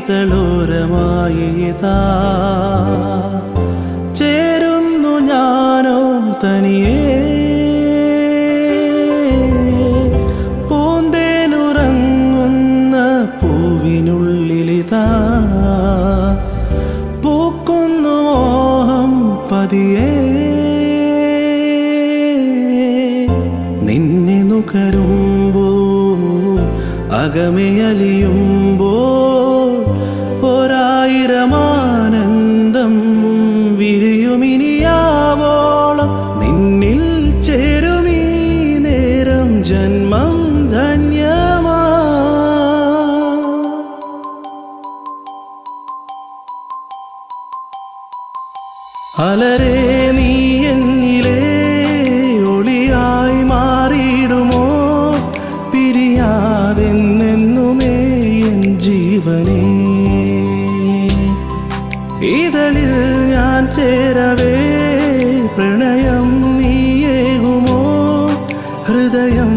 ഇതളോരമായിതാ ചേരുന്നു ഞാനോ തനിയേ പൂന്തേനുറങ്ങുന്ന പൂവിനുള്ളിലിതാ പൂക്കുന്നു മോഹം പതിയേ നിന്നെ നുകരുമ്പോൾ അകമയലിയുമ്പോൾ ഒരായിരമാനന്ദം വിരിയുമിനിയാവോളം നിന്നിൽ ചേരുമീ നേരം ജന്മം ധന്യമാ അലരേ നീ എന്നിലേ ഒളിയായി മാറിയിടുമോ പിരിയാതെന്നെന്നുമേ എൻ ജീവനേ ഇതളിൽ ഞാൻ ചേരവേ പ്രണയം നീയേകുമോ ഹൃദയം